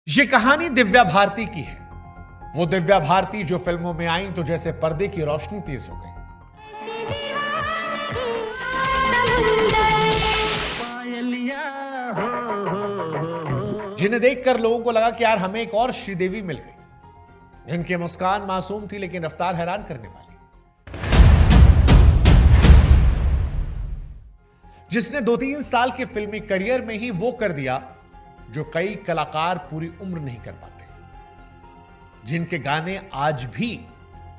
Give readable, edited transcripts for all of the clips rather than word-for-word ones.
ये कहानी दिव्या भारती की है। वो दिव्या भारती जो फिल्मों में आई तो जैसे पर्दे की रोशनी तेज हो गई। जिन्हें देखकर लोगों को लगा कि यार हमें एक और श्रीदेवी मिल गई, जिनकी मुस्कान मासूम थी लेकिन रफ्तार हैरान करने वाली, जिसने 2-3 साल के फिल्मी करियर में ही वो कर दिया जो कई कलाकार पूरी उम्र नहीं कर पाते, जिनके गाने आज भी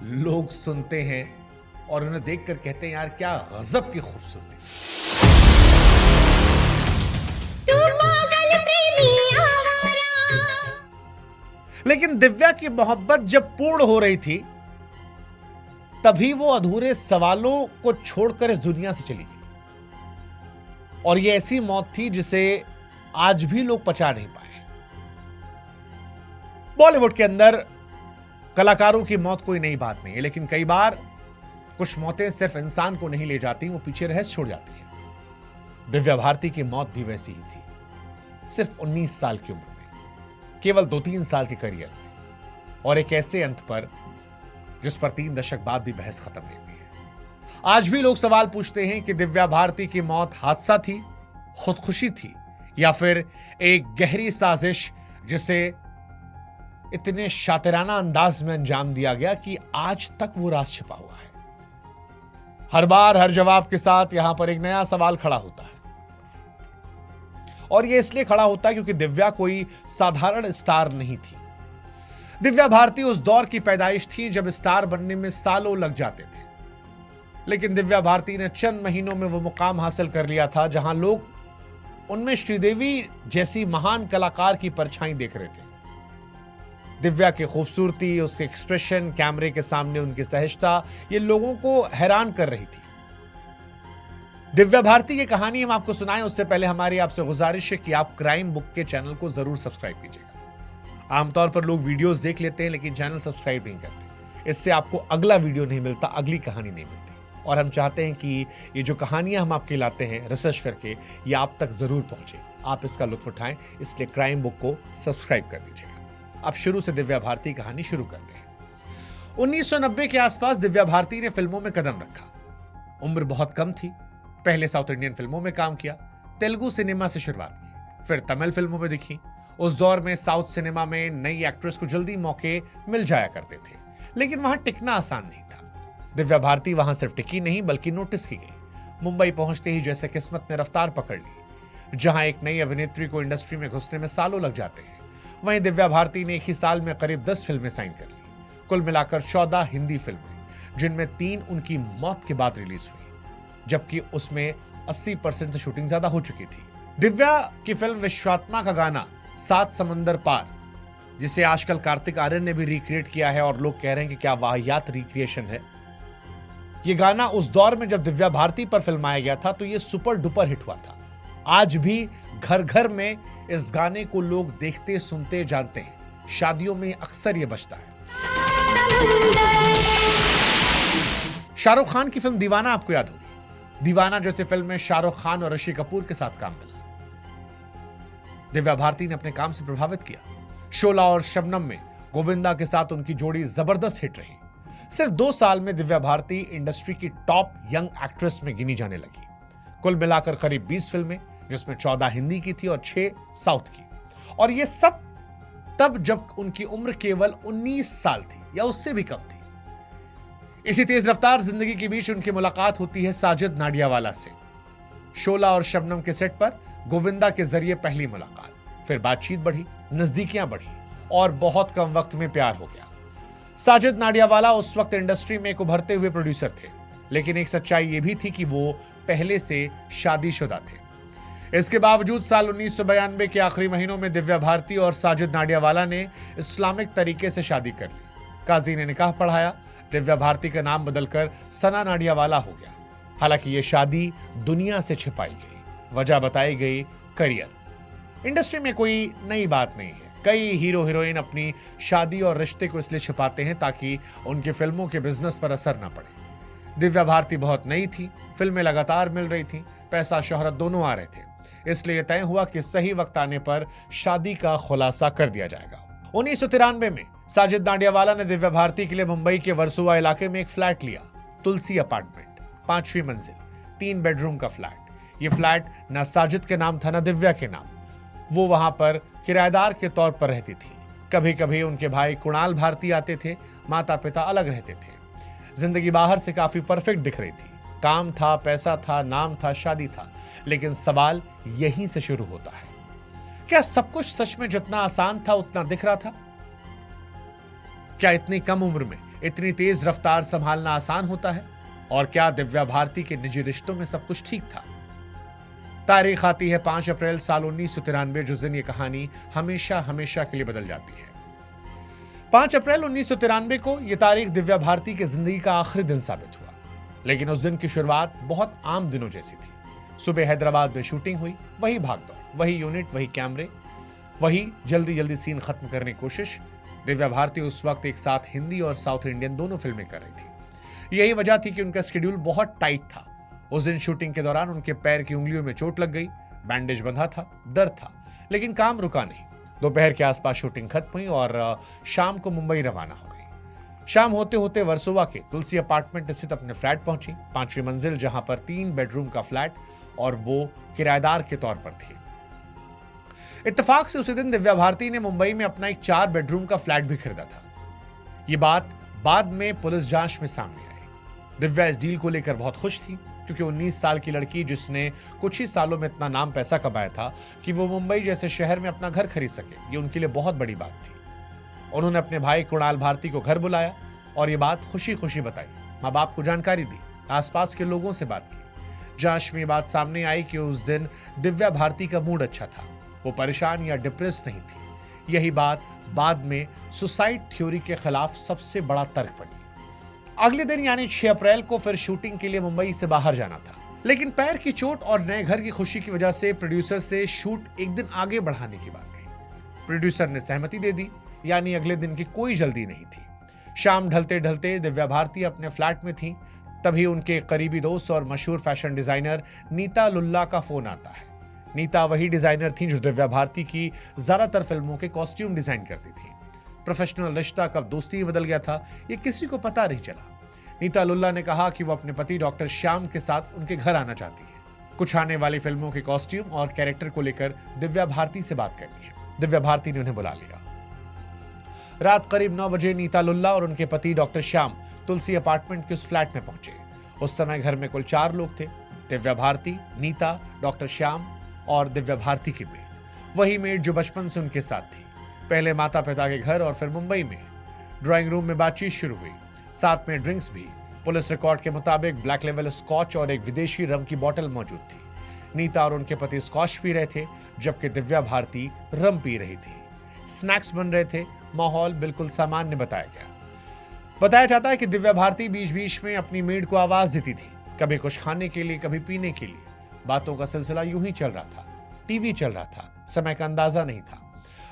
लोग सुनते हैं और उन्हें देखकर कहते हैं यार क्या गजब की खूबसूरती। लेकिन दिव्या की मोहब्बत जब पूर्ण हो रही थी तभी वो अधूरे सवालों को छोड़कर इस दुनिया से चली गई, और ये ऐसी मौत थी जिसे आज भी लोग पचा नहीं पाए। बॉलीवुड के अंदर कलाकारों की मौत कोई नई बात नहीं है, लेकिन कई बार कुछ मौतें सिर्फ इंसान को नहीं ले जाती, वो पीछे रहस्य छोड़ जाती है। दिव्या भारती की मौत भी वैसी ही थी, सिर्फ 19 साल की उम्र में, केवल 2-3 साल के करियर में, और एक ऐसे अंत पर जिस पर 3 दशक बाद भी बहस खत्म नहीं हुई है। आज भी लोग सवाल पूछते हैं कि दिव्या भारती की मौत हादसा थी, खुदकुशी थी, या फिर एक गहरी साजिश जिसे इतने शातिराना अंदाज में अंजाम दिया गया कि आज तक वो राज छिपा हुआ है। हर बार हर जवाब के साथ यहां पर एक नया सवाल खड़ा होता है, और यह इसलिए खड़ा होता है क्योंकि दिव्या कोई साधारण स्टार नहीं थी। दिव्या भारती उस दौर की पैदाइश थी जब स्टार बनने में सालों लग जाते थे, लेकिन दिव्या भारती ने चंद महीनों में वो मुकाम हासिल कर लिया था जहां लोग उनमें श्रीदेवी जैसी महान कलाकार की परछाई देख रहे थे। दिव्या की खूबसूरती, उसके एक्सप्रेशन, कैमरे के सामने उनकी सहजता, ये लोगों को हैरान कर रही थी। दिव्या भारती की कहानी हम आपको सुनाएं उससे पहले हमारी आपसे गुजारिश है कि आप क्राइम बुक के चैनल को जरूर सब्सक्राइब कीजिएगा। आमतौर पर लोग वीडियोस देख लेते हैं लेकिन चैनल सब्सक्राइब नहीं करते, इससे आपको अगला वीडियो नहीं मिलता, अगली कहानी नहीं मिलती, और हम चाहते हैं कि ये जो कहानियां हम आपके लाते हैं रिसर्च करके, ये आप तक जरूर पहुंचे, आप इसका लुत्फ उठाएं, इसलिए क्राइम बुक को सब्सक्राइब कर दीजिएगा। अब शुरू से दिव्या भारती कहानी शुरू करते हैं। 1990 के आसपास दिव्या भारती ने फिल्मों में कदम रखा। उम्र बहुत कम थी, पहले साउथ इंडियन फिल्मों में काम किया, तेलुगु सिनेमा से शुरुआत की, फिर तमिल फिल्मों में दिखी। उस दौर में साउथ सिनेमा में नई एक्ट्रेस को जल्दी मौके मिल जाया करते थे, लेकिन वहां टिकना आसान नहीं था। दिव्या भारती वहां सिर्फ टिकी नहीं बल्कि नोटिस की गई। मुंबई पहुंचते ही जैसे किस्मत ने रफ्तार पकड़ ली। जहां एक नई अभिनेत्री को इंडस्ट्री में घुसने में सालों लग जाते हैं, वहीं दिव्या भारती ने एक ही साल में करीब 10 फिल्में साइन कर ली। कुल मिलाकर 14 हिंदी फिल्में, जिनमें 3 उनकी मौत के बाद रिलीज हुई, जबकि उसमें 80% से शूटिंग ज्यादा हो चुकी थी। दिव्या की फिल्म विश्वात्मा का गाना सात समंदर पार, जिसे आजकल कार्तिक आर्यन ने भी रिक्रिएट किया है और लोग कह रहे हैं कि क्या वाहियात रिक्रिएशन है। ये गाना उस दौर में जब दिव्या भारती पर फिल्माया गया था तो ये सुपर डुपर हिट हुआ था। आज भी घर घर में इस गाने को लोग देखते, सुनते, जानते हैं। शादियों में अक्सर ये बजता है। शाहरुख खान की फिल्म दीवाना आपको याद होगी। दीवाना जैसी फिल्म में शाहरुख खान और ऋषि कपूर के साथ काम मिला। दिव्या भारती ने अपने काम से प्रभावित किया। शोला और शबनम में गोविंदा के साथ उनकी जोड़ी जबरदस्त हिट रही। सिर्फ 2 साल में दिव्या भारती इंडस्ट्री की टॉप यंग एक्ट्रेस में गिनी जाने लगी। कुल मिलाकर करीब 20 फिल्में, जिसमें 14 हिंदी की थी और 6 साउथ की, और ये सब तब जब उनकी उम्र केवल 19 साल थी या उससे भी कम थी। इसी तेज रफ्तार जिंदगी के बीच उनकी मुलाकात होती है साजिद नाडियावाला से। शोला और शबनम के सेट पर गोविंदा के जरिए पहली मुलाकात, फिर बातचीत बढ़ी, नजदीकियां बढ़ी और बहुत कम वक्त में प्यार हो गया। साजिद नाडियावाला उस वक्त इंडस्ट्री में एक उभरते हुए प्रोड्यूसर थे, लेकिन एक सच्चाई यह भी थी कि वो पहले से शादीशुदा थे। इसके बावजूद साल 1992 के आखिरी महीनों में दिव्या भारती और साजिद नाडियावाला ने इस्लामिक तरीके से शादी कर ली। काजी ने निकाह पढ़ाया। दिव्या भारती का नाम बदलकर सना नाडियावाला हो गया। हालांकि यह शादी दुनिया से छिपाई गई, वजह बताई गई करियर। इंडस्ट्री में कोई नई बात नहीं है। कई हीरो हीरोइन अपनी शादी और रिश्ते को इसलिए छिपाते हैं ताकि उनके फिल्मों के बिजनेस पर असर न पड़े। दिव्या भारती बहुत नई थी, फिल्में लगातार मिल रही थी, पैसा शोहरत दोनों आ रहे थे, इसलिए तय हुआ कि सही वक्त आने पर शादी का खुलासा कर दिया जाएगा। 1993 में साजिद नाडियावाला ने दिव्या भारती के लिए मुंबई के वर्सोवा इलाके में एक फ्लैट लिया, तुलसी अपार्टमेंट, 5वीं मंजिल, 3 बेडरूम का फ्लैट। ये फ्लैट न साजिद के नाम था न दिव्या के नाम। वो वहां पर किराएदार के तौर पर रहती थी। कभी कभी उनके भाई कुणाल भारती आते थे, माता पिता अलग रहते थे। जिंदगी बाहर से काफी परफेक्ट दिख रही थी। काम था, पैसा था, नाम था, शादी था। लेकिन सवाल यहीं से शुरू होता है, क्या सब कुछ सच में जितना आसान था उतना दिख रहा था? क्या इतनी कम उम्र में इतनी तेज रफ्तार संभालना आसान होता है? और क्या दिव्या भारती के निजी रिश्तों में सब कुछ ठीक था? तारीख आती है 5 अप्रैल साल 1993, जिस दिन ये कहानी हमेशा हमेशा के लिए बदल जाती है। 5 अप्रैल 1993 को यह तारीख दिव्या भारती की जिंदगी का आखिरी दिन साबित हुआ। लेकिन उस दिन की शुरुआत बहुत आम दिनों जैसी थी। सुबह हैदराबाद में शूटिंग हुई, वही भागदौड़, वही यूनिट, वही कैमरे, वही जल्दी जल्दी सीन खत्म करने की कोशिश। दिव्या भारती उस वक्त एक साथ हिंदी और साउथ इंडियन दोनों फिल्में कर रही थी। यही वजह थी कि उनका शेड्यूल बहुत टाइट था। उस दिन शूटिंग के दौरान उनके पैर की उंगलियों में चोट लग गई, बैंडेज बंधा था, दर्द था, लेकिन काम रुका नहीं। दोपहर के आसपास शूटिंग खत्म हुई और शाम को मुंबई रवाना हो गई। शाम होते होते वर्सोवा के तुलसी अपार्टमेंट स्थित अपने फ्लैट पहुंची, 5वीं मंजिल, जहां पर 3 बेडरूम का फ्लैट, और वो किराएदार के तौर पर थी। इत्तेफाक से उसी दिन दिव्या भारती ने मुंबई में अपना एक 4 बेडरूम का फ्लैट भी खरीदा था। ये बात बाद में पुलिस जांच में सामने आई। दिव्या इस डील को लेकर बहुत खुश थी, क्योंकि 19 साल की लड़की जिसने कुछ ही सालों में इतना नाम पैसा कमाया था कि वो मुंबई जैसे शहर में अपना घर खरीद सके, ये उनके लिए बहुत बड़ी बात थी। उन्होंने अपने भाई कुणाल भारती को घर बुलाया और ये बात खुशी खुशी बताई, माँ बाप को जानकारी दी, आसपास के लोगों से बात की। जांच में बात सामने आई कि उस दिन दिव्या भारती का मूड अच्छा था, वो परेशान या डिप्रेस नहीं थी। यही बात बाद में सुसाइड थ्योरी के खिलाफ सबसे बड़ा तर्क बनी। अगले दिन यानी 6 अप्रैल को फिर शूटिंग के लिए मुंबई से बाहर जाना था, लेकिन पैर की चोट और नए घर की खुशी की वजह से प्रोड्यूसर से शूट एक दिन आगे बढ़ाने की बात कही। प्रोड्यूसर ने सहमति दे दी, यानी अगले दिन की कोई जल्दी नहीं थी। शाम ढलते ढलते दिव्या भारती अपने फ्लैट में थी, तभी उनके करीबी दोस्त और मशहूर फैशन डिजाइनर नीता लुल्ला का फोन आता है। नीता वही डिजाइनर थी जो दिव्या भारती की ज्यादातर फिल्मों के कॉस्ट्यूम डिजाइन करती थी। प्रोफेशनल रिश्ता कब दोस्ती बदल गया था, ये किसी को पता नहीं चला। नीता लुल्ला ने कहा कि वो अपने पति डॉक्टर श्याम के साथ उनके घर आना चाहती है। कुछ आने वाली फिल्मों के कॉस्ट्यूम और कैरेक्टर को लेकर दिव्या भारती से बात करनी है। दिव्या भारती ने उन्हें बुला लिया। रात करीब 9 बजे नीता लुल्ला और उनके पति डॉक्टर श्याम तुलसी अपार्टमेंट के उस फ्लैट में पहुंचे। उस समय घर में कुल 4 लोग थे, दिव्या भारती, नीता, डॉक्टर श्याम और दिव्या भारती की मेड, वही मेड जो बचपन से उनके साथ थी। पहले माता पिता के घर और फिर मुंबई में। ड्राइंग रूम में बातचीत शुरू हुई, साथ में ड्रिंक्स भी। पुलिस रिकॉर्ड के मुताबिक ब्लैक लेवल स्कॉच और एक विदेशी रम की बोतल मौजूद थी। नीता और उनके पति स्कॉच पी रहे थे, जबकि दिव्या भारती रम पी रही थी। स्नैक्स बन रहे थे, माहौल बिल्कुल सामान्य बताया गया। बताया जाता है कि दिव्या भारती बीच बीच में अपनी मेड को आवाज देती थी, कभी कुछ खाने के लिए, कभी पीने के लिए। बातों का सिलसिला यूं ही चल रहा था। टीवी चल रहा था, समय का अंदाजा नहीं था।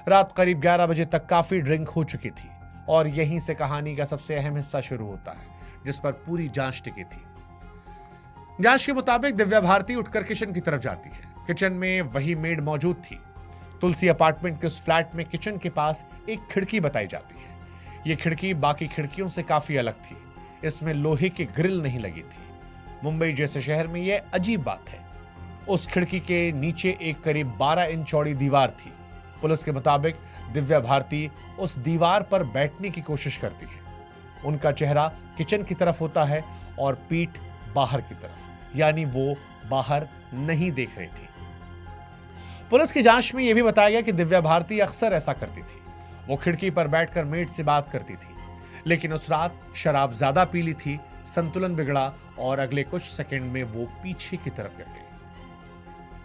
रात करीब 11 बजे तक काफी ड्रिंक हो चुकी थी और यहीं से कहानी का सबसे अहम हिस्सा शुरू होता है, जिस पर पूरी जांच टिकी थी। जांच के मुताबिक दिव्या भारती उठकर किचन की तरफ जाती है। किचन में वही मेड मौजूद थी। तुलसी अपार्टमेंट के उस फ्लैट में किचन के पास एक खिड़की बताई जाती है। यह खिड़की बाकी खिड़कियों से काफी अलग थी। इसमें लोहे की ग्रिल नहीं लगी थी। मुंबई जैसे शहर में यह अजीब बात है। उस खिड़की के नीचे एक करीब 12 इंच चौड़ी दीवार थी। पुलिस के मुताबिक दिव्या भारती उस दीवार पर बैठने की कोशिश करती है। उनका चेहरा किचन की तरफ होता है और पीठ बाहर की तरफ, यानी वो बाहर नहीं देख रही थी। पुलिस की जांच में यह भी बताया गया कि दिव्या भारती अक्सर ऐसा करती थी। वो खिड़की पर बैठकर मेड से बात करती थी, लेकिन उस रात शराब ज्यादा पी ली थी, संतुलन बिगड़ा और अगले कुछ सेकंड में वो पीछे की तरफ गिर गई।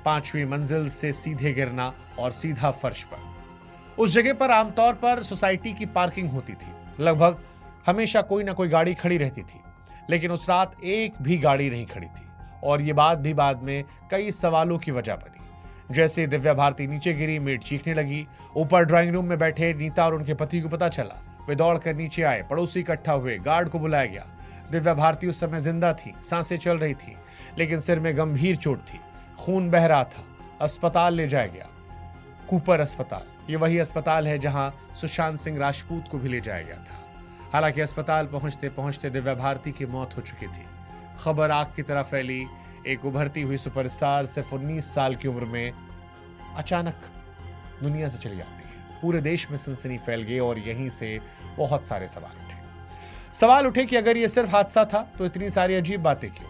5वीं मंजिल से सीधे गिरना और सीधा फर्श पर। उस जगह पर आमतौर पर सोसाइटी की पार्किंग होती थी। लगभग हमेशा कोई ना कोई गाड़ी खड़ी रहती थी, लेकिन उस रात एक भी गाड़ी नहीं खड़ी थी और ये बात भी बाद में कई सवालों की वजह बनी। जैसे दिव्या भारती नीचे गिरी, मेड चीखने लगी। ऊपर ड्राइंग रूम में बैठे नीता और उनके पति को पता चला। वे दौड़कर नीचे आए, पड़ोसी इकट्ठा हुए, गार्ड को बुलाया गया। दिव्या भारती उस समय जिंदा थी, सांसें चल रही थी, लेकिन सिर में गंभीर चोट थी, खून बह रहा था। अस्पताल ले जाया गया, कूपर अस्पताल। ये वही अस्पताल है जहां सुशांत सिंह राजपूत को भी ले जाया गया था। हालांकि अस्पताल पहुंचते पहुंचते दिव्या भारती की मौत हो चुकी थी। खबर आग की तरह फैली। एक उभरती हुई सुपरस्टार सिर्फ 19 साल की उम्र में अचानक दुनिया से चली जाती है। पूरे देश में सनसनी फैल गई और यहीं से बहुत सारे सवाल उठे कि अगर ये सिर्फ हादसा था तो इतनी सारी अजीब बातें क्यों?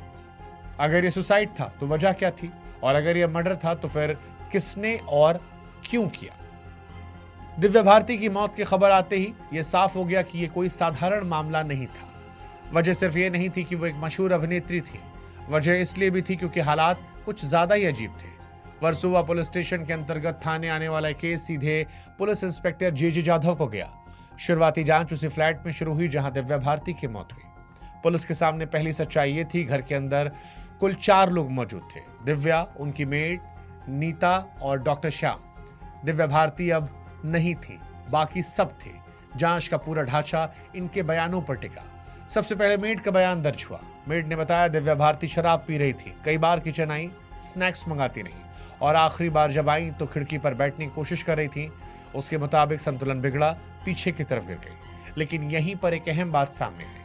अगर ये सुसाइड था तो वजह क्या थी? और अगर ये मर्डर था तो फिर किसने और क्यों किया? दिव्या भारती की मौत की खबर आते ही यह साफ हो गया कि यह कोई साधारण मामला नहीं था। वजह सिर्फ ये नहीं थी कि वो एक मशहूर अभिनेत्री थी, वजह इसलिए भी थी क्योंकि हालात कुछ ज्यादा ही अजीब थे। वर्सोवा पुलिस स्टेशन के अंतर्गत थाने आने वाला केस सीधे पुलिस इंस्पेक्टर जे जाधव को गया। शुरुआती जांच उसी फ्लैट में शुरू हुई जहां दिव्या भारती की मौत हुई। पुलिस के सामने पहली सच्चाई ये थी, घर के अंदर कुल 4 लोग मौजूद थे। दिव्या, उनकी मेड नीता और डॉक्टर श्याम। दिव्या भारती अब नहीं थी, बाकी सब थे। जांच का पूरा ढांचा इनके बयानों पर टिका। सबसे पहले मेड का बयान दर्ज हुआ। मेड ने बताया दिव्या भारती शराब पी रही थी, कई बार किचन आई, स्नैक्स मंगाती रही और आखिरी बार जब आई तो खिड़की पर बैठने की कोशिश कर रही थी। उसके मुताबिक संतुलन बिगड़ा, पीछे की तरफ गिर गई। लेकिन यहीं पर एक अहम बात सामने आई।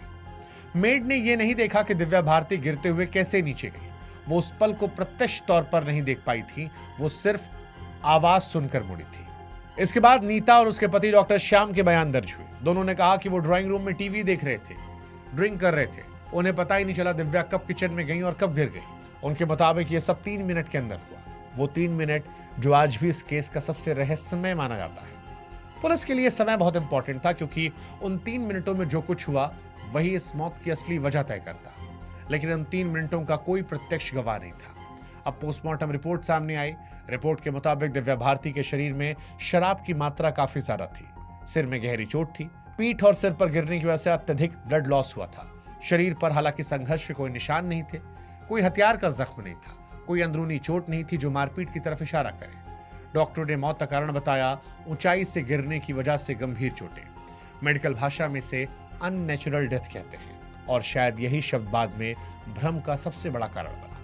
मेड ने यह नहीं देखा कि दिव्या भारती गिरते हुए कैसे नीचे गई। वो उस पल को प्रत्यक्ष तौर पर नहीं देख पाई थी, वो सिर्फ आवाज सुनकर मुड़ी थी। इसके बाद नीता और उसके पति डॉक्टर श्याम के बयान दर्ज हुए। दोनों ने कहा कि वो ड्राइंग रूम में टीवी देख रहे थे, ड्रिंक कर रहे थे। उन्हें पता ही नहीं चला दिव्या कब किचन में गई और कब गिर गई। उनके मुताबिक ये सब 3 मिनट के अंदर हुआ। वो 3 मिनट जो आज भी इस केस का सबसे रहस्यमय माना जाता है। पुलिस के लिए समय बहुत इंपॉर्टेंट था क्योंकि उन 3 मिनटों में जो कुछ हुआ वही इस मौत की असली वजह तय करता। लेकिन उन 3 मिनटों का कोई प्रत्यक्ष गवाह नहीं था। अब पोस्टमार्टम रिपोर्ट सामने आई। रिपोर्ट के मुताबिक दिव्या भारती के शरीर में शराब की मात्रा काफी ज्यादा थी। सिर में गहरी चोट थी। पीठ और सिर पर गिरने की वजह से अत्यधिक ब्लड लॉस हुआ था। शरीर पर हालांकि संघर्ष के कोई निशान नहीं थे, कोई हथियार का जख्म नहीं था, कोई अंदरूनी चोट नहीं थी जो मारपीट की तरफ इशारा करे। डॉक्टरों ने मौत का कारण बताया ऊंचाई से गिरने की वजह से गंभीर चोटें। मेडिकल भाषा में से अननेचुरल डेथ कहते हैं और शायद यही शब्द बाद में भ्रम का सबसे बड़ा कारण बना,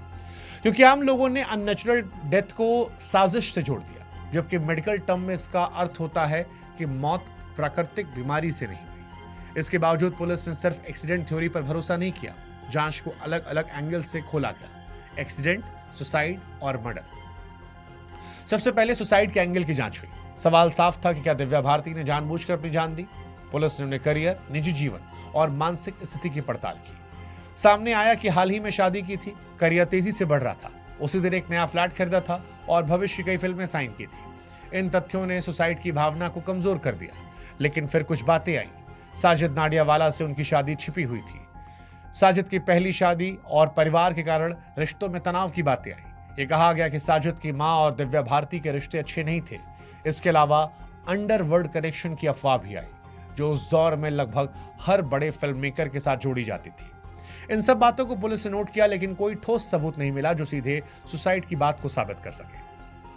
क्योंकि आम लोगों ने अननेचुरल डेथ को साजिश से जोड़ दिया, जबकि मेडिकल टर्म में इसका अर्थ होता है कि मौत प्राकृतिक बीमारी से नहीं हुई। इसके बावजूद पुलिस ने सिर्फ एक्सीडेंट थ्योरी पर भरोसा नहीं किया। जांच को अलग अलग एंगल से खोला गया, एक्सीडेंट, सुसाइड और मर्डर। सबसे पहले सुसाइड के एंगल की जांच हुई। सवाल साफ था कि क्या दिव्या भारती ने जानबूझकर अपनी जान दी? पुलिस ने उन्हें करियर, निजी जीवन और मानसिक स्थिति की पड़ताल की। सामने आया कि हाल ही में शादी की थी, करियर तेजी से बढ़ रहा था, उसी दिन एक नया फ्लैट खरीदा था और भविष्य की कई फिल्में साइन की थी। इन तथ्यों ने सुसाइड की भावना को कमजोर कर दिया। लेकिन फिर कुछ बातें आई। साजिद नाडियावाला से उनकी शादी छिपी हुई थी। साजिद की पहली शादी और परिवार के कारण रिश्तों में तनाव की बातें आई। ये कहा गया कि साजिद की मां और दिव्या भारती के रिश्ते अच्छे नहीं थे। इसके अलावा अंडरवर्ल्ड कनेक्शन की अफवाह भी आई, जो उस दौर में लगभग हर बड़े फिल्म मेकर के साथ जोड़ी जाती थी। इन सब बातों को पुलिस ने नोट किया, लेकिन कोई ठोस सबूत नहीं मिला जो सीधे सुसाइड की बात को साबित कर सके।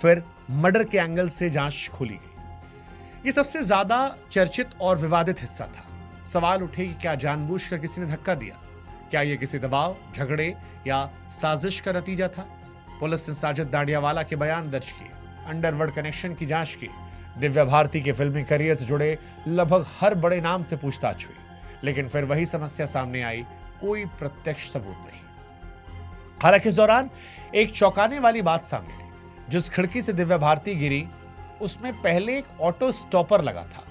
फिर मर्डर के एंगल से जांच खोली गई। ये सबसे ज्यादा चर्चित और विवादित हिस्सा था। सवाल उठे कि क्या जानबूझकर किसी ने धक्का दिया? क्या यह किसी दबाव, झगड़े या साजिश का नतीजा था? पुलिस ने साजिद नाडियावाला के बयान दर्ज किए, अंडरवर्ल्ड कनेक्शन की जांच की। दिव्या भारती के फिल्मी करियर से जुड़े लगभग हर बड़े नाम से पूछताछ हुई, लेकिन फिर वही समस्या सामने आई, कोई प्रत्यक्ष सबूत नहीं। हालांकि इस दौरान एक चौंकाने वाली बात सामने आई। जिस खिड़की से दिव्या भारती गिरी उसमें पहले एक ऑटो स्टॉपर लगा था,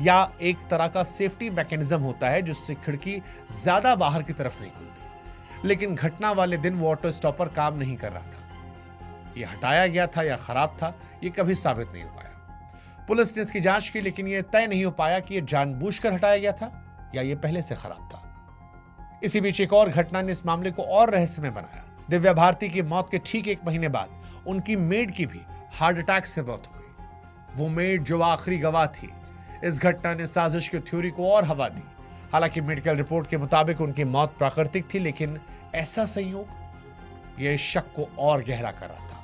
या एक तरह का सेफ्टी मैकेनिज्म होता है जिससे खिड़की ज्यादा बाहर की तरफ नहीं खुलती। लेकिन घटना वाले दिन वो ऑटो स्टॉपर काम नहीं कर रहा था। यह हटाया गया था या खराब था, यह कभी साबित नहीं हो पाया। पुलिस ने इसकी जांच की, लेकिन यह तय नहीं हो पाया कि यह जानबूझकर हटाया गया था या यह पहले से खराब था। इसी बीच एक और घटना ने इस मामले को और रहस्यमय बनाया। दिव्या भारती की मौत के ठीक 1 महीने बाद उनकी मेड की भी हार्ट अटैक से मौत हो गई। वो मेड जो आखिरी गवाह थी। इस घटना ने साजिश की थ्योरी को और हवा दी। हालांकि मेडिकल रिपोर्ट के मुताबिक उनकी मौत प्राकृतिक थी, लेकिन ऐसा संयोग यह शक को और गहरा कर रहा था।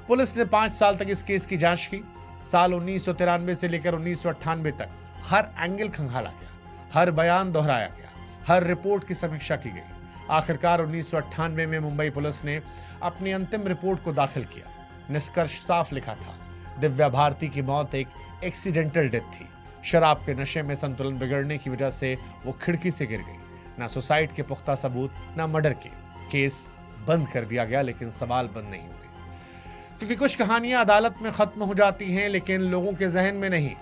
पुलिस ने 5 साल तक इस केस की जांच की। साल 1993 से लेकर 1998 तक हर एंगल खंगाला गया, हर बयान दोहराया गया, हर रिपोर्ट की समीक्षा की गई। आखिरकार 1998 में मुंबई पुलिस ने अपनी अंतिम रिपोर्ट को दाखिल किया। निष्कर्ष साफ लिखा था, दिव्या भारती की मौत एक एक्सीडेंटल डेथ थी। शराब के नशे में संतुलन बिगड़ने की वजह से वो खिड़की से गिर गई। ना सुसाइड के पुख्ता सबूत, ना मर्डर के। केस बंद कर दिया गया, लेकिन सवाल बंद नहीं हुए, क्योंकि कुछ कहानियां अदालत में खत्म हो जाती हैं लेकिन लोगों के जहन में नहीं।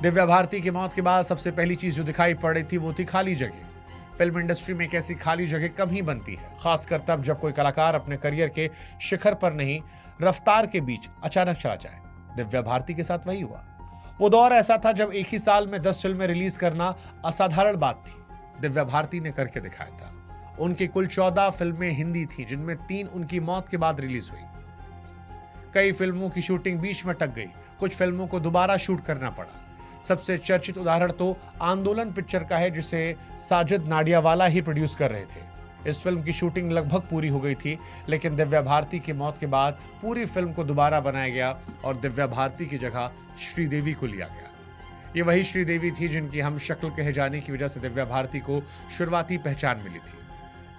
दिव्या भारती की मौत के बाद सबसे पहली चीज जो दिखाई पड़ रही थी वो थी खाली जगह। फिल्म इंडस्ट्री में एक ऐसी खाली जगह कम ही बनती है, खासकर तब जब कोई कलाकार अपने करियर के शिखर पर नहीं, रफ्तार के बीच अचानक चला जाए। दिव्या भारती के साथ वही हुआ। वो दौर ऐसा था जब एक ही साल में 10 फिल्में रिलीज करना असाधारण बात थी। दिव्या भारती ने करके दिखाया था। उनकी कुल 14 फिल्में हिंदी थीं, जिनमें 3 उनकी मौत के बाद रिलीज हुई। कई फिल्मों की शूटिंग बीच में अटक गई, कुछ फिल्मों को दोबारा शूट करना पड़ा। सबसे चर्चित उदाहरण तो आंदोलन पिक्चर का है, जिसे साजिद नाडियावाला ही प्रोड्यूस कर रहे थे। इस फिल्म की शूटिंग लगभग पूरी हो गई थी, लेकिन दिव्या भारती की मौत के बाद पूरी फिल्म को दोबारा बनाया गया और दिव्या भारती की जगह श्रीदेवी को लिया गया। ये वही श्रीदेवी थी जिनकी हम शक्ल कहे जाने की वजह से दिव्या भारती को शुरुआती पहचान मिली थी।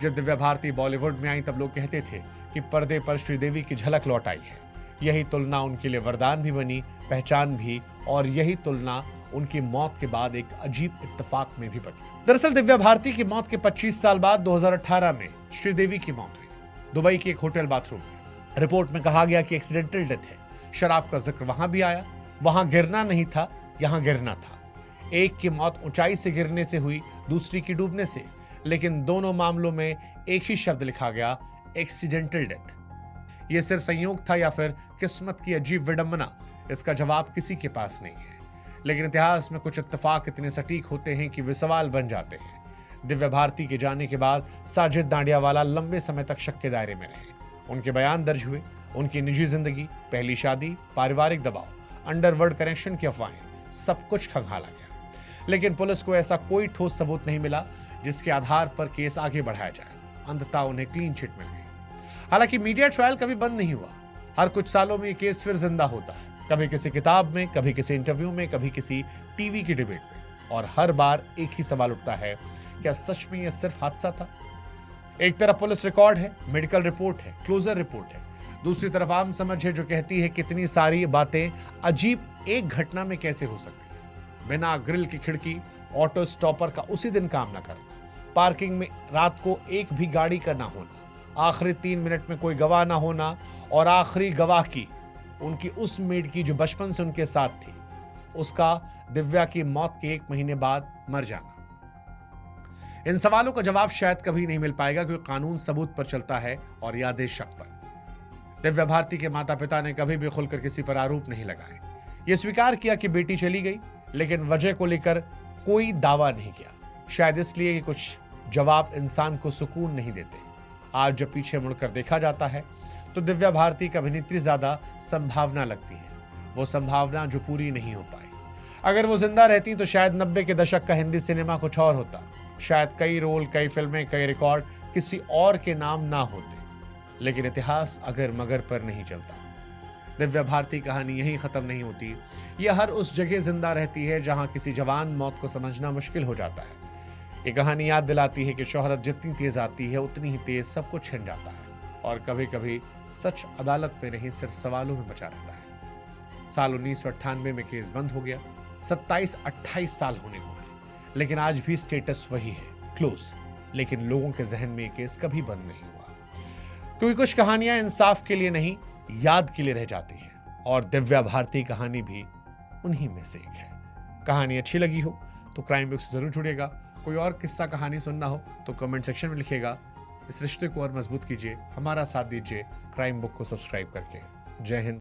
जब दिव्या भारती बॉलीवुड में आई तब लोग कहते थे कि पर्दे पर श्रीदेवी की झलक लौट आई है। यही तुलना उनके लिए वरदान भी बनी, पहचान भी, और यही तुलना उनकी मौत के बाद एक अजीब इत्तेफाक में भी बदली। दरअसल दिव्या भारती की मौत के 25 साल बाद 2018 में श्रीदेवी की मौत हुई, दुबई के एक होटल बाथरूम में। रिपोर्ट में कहा गया कि एक्सीडेंटल डेथ है। शराब का जिक्र वहां भी आया। वहां गिरना नहीं था, यहां गिरना था। एक की मौत ऊंचाई से गिरने से हुई, दूसरी की डूबने से, लेकिन दोनों मामलों में एक ही शब्द लिखा गया, एक्सीडेंटल डेथ। यह सिर्फ संयोग था या फिर किस्मत की अजीब विडंबना, इसका जवाब किसी के पास नहीं है। लेकिन इतिहास में कुछ इत्तेफाक इतने सटीक होते हैं कि वे सवाल बन जाते हैं। दिव्या भारती के जाने के बाद साजिद नाडियावाला लंबे समय तक शक के दायरे में रहे। उनके बयान दर्ज हुए, उनकी निजी जिंदगी, पहली शादी, पारिवारिक दबाव, अंडरवर्ल्ड कनेक्शन की अफवाहें, सब कुछ खंगाला गया। लेकिन पुलिस को ऐसा कोई ठोस सबूत नहीं मिला जिसके आधार पर केस आगे बढ़ाया जाए। अंततः उन्हें क्लीन चिट मिल गई। हालांकि मीडिया ट्रायल कभी बंद नहीं हुआ। हर कुछ सालों में ये केस फिर जिंदा होता है, कभी किसी किताब में, कभी किसी इंटरव्यू में, कभी किसी टीवी की डिबेट में, और हर बार एक ही सवाल उठता है, क्या सच में यह सिर्फ हादसा था? एक तरफ पुलिस रिकॉर्ड है, मेडिकल रिपोर्ट है, क्लोजर रिपोर्ट है, दूसरी तरफ आम समझ है जो कहती है कितनी सारी बातें अजीब एक घटना में कैसे हो सकती है। बिना ग्रिल की खिड़की, ऑटो स्टॉपर का उसी दिन काम ना करना, पार्किंग में रात को एक भी गाड़ी का ना होना, आखिरी 3 मिनट में कोई गवाह ना होना, और आखिरी गवाह की उनकी उस मेड की जो बचपन से उनके साथ थी, उसका दिव्या की मौत के 1 महीने बाद मर जाना। इन सवालों का जवाब शायद कभी नहीं मिल पाएगा, क्योंकि कानून सबूत पर चलता है और यादें शक पर। दिव्या भारती के माता पिता ने कभी भी खुलकर किसी पर आरोप नहीं लगाए। यह स्वीकार किया कि बेटी चली गई, लेकिन वजह को लेकर कोई दावा नहीं किया। शायद इसलिए कि कुछ जवाब इंसान को सुकून नहीं देते। आज जब पीछे मुड़कर देखा जाता है तो दिव्या भारती की अभिनेत्री ज्यादा संभावना लगती है, वो संभावना जो पूरी नहीं हो पाई। अगर वो जिंदा रहती तो शायद 90 के दशक का हिंदी सिनेमा कुछ और होता। शायद कई रोल, कई फिल्में, कई रिकॉर्ड किसी और के नाम ना होते। लेकिन इतिहास अगर मगर पर नहीं चलता। दिव्या भारती कहानी यहीं खत्म नहीं होती। यह हर उस जगह जिंदा रहती है जहां किसी जवान मौत को समझना मुश्किल हो जाता है। ये कहानी याद दिलाती है कि शोहरत जितनी तेज आती है उतनी ही तेज सब कुछ छिन जाता है, और कभी कभी सच अदालत में नहीं सिर्फ सवालों में बचा रहता है। साल 1998 में केस बंद हो गया। 27-28 साल होने को है, लेकिन आज भी स्टेटस वही है, क्लोज। लेकिन लोगों के जहन में ये केस कभी बंद नहीं हुआ, क्योंकि कुछ कहानियां इंसाफ के लिए नहीं, याद के लिए रह जाती हैं, और दिव्या भारती कहानी भी उन्हीं में से एक है। कहानी अच्छी लगी हो तो क्राइम बुक से जरूर जुड़िएगा। कोई और किस्सा कहानी सुनना हो तो कमेंट सेक्शन में लिखिएगा। इस रिश्ते को और मजबूत कीजिए, हमारा साथ दीजिए क्राइम बुक को सब्सक्राइब करके। जय हिंद।